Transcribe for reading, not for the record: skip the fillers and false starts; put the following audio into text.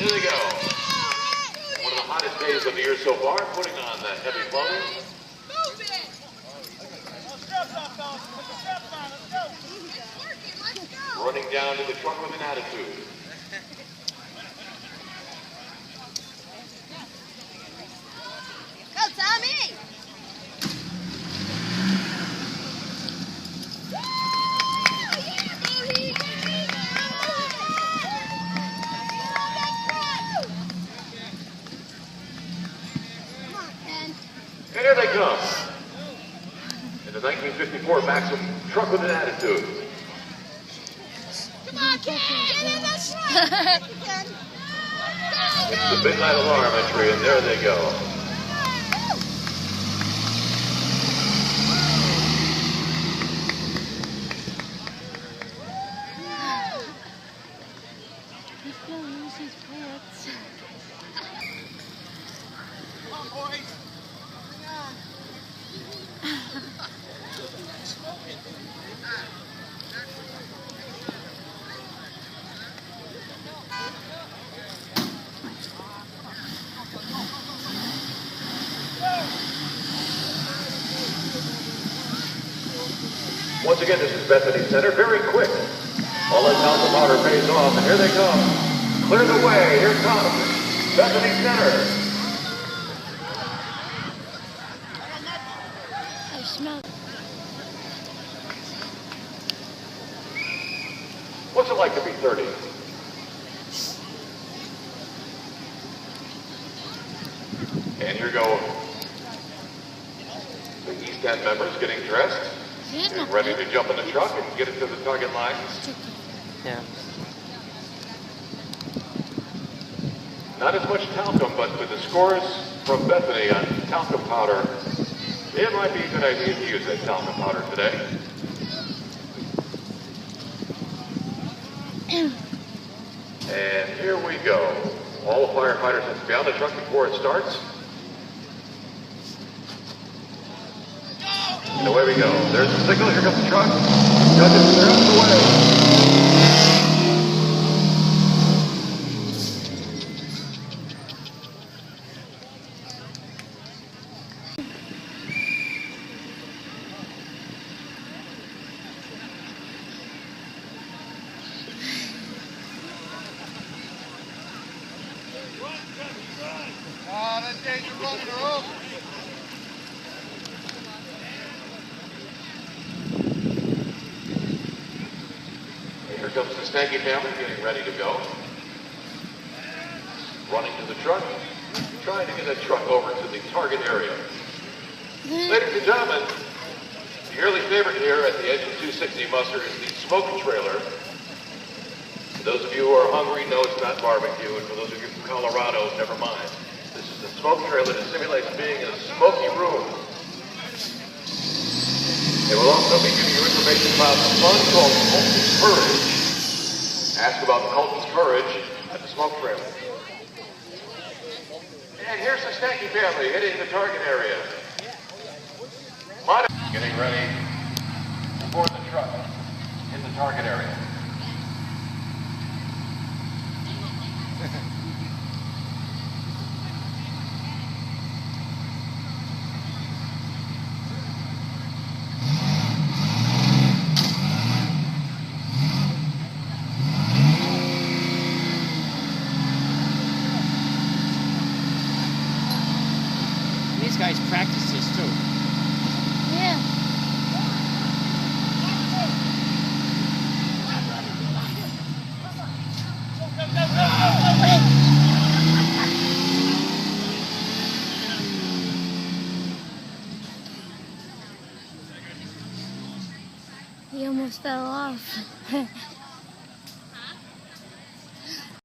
Here they go. One of the hottest days of the year so far, putting on the heavy clothing. Running down to the truck with an attitude. Go, Tommy! And here they come. In the 1954 Maxim truck with an attitude. Come on, Ken! Get in the truck! It's the midnight alarm entry, and there they go. He's gonna lose his pants. Come on, boys. Once again, this is Bethany Center. Very quick. All that talcum powder pays off, and here they come. Clear the way. Here comes Bethany Center. I smell. What's it like to be 30? And here go the East End members getting dressed. Getting ready to jump in the truck and get it to the target line. Yeah. Not as much talcum, but with the scores from Bethany on talcum powder, it might be a good idea to use that talcum powder today. And here we go. All the firefighters have to be on the truck before it starts. And away we go. There's the signal. Here comes the truck. Judges, they're out of the way. Oh, that danger buttons are open. Here comes the Stanky family getting ready to go. Running to the truck, trying to get that truck over to the target area. Ladies and gentlemen, the yearly favorite here at the Engine 260 muster is the smoke trailer. For those of you who are hungry, no, it's not barbecue. And for those of you from Colorado, never mind. This is the smoke trailer that simulates being in a smoky room. They will also be giving you information about a fund called Colton's Courage. Ask about Colton's Courage at the smoke trailer. And here's the Stanky family hitting the target area. Getting ready to board the truck in the target area. These guys practice this too. Yeah. He almost fell off.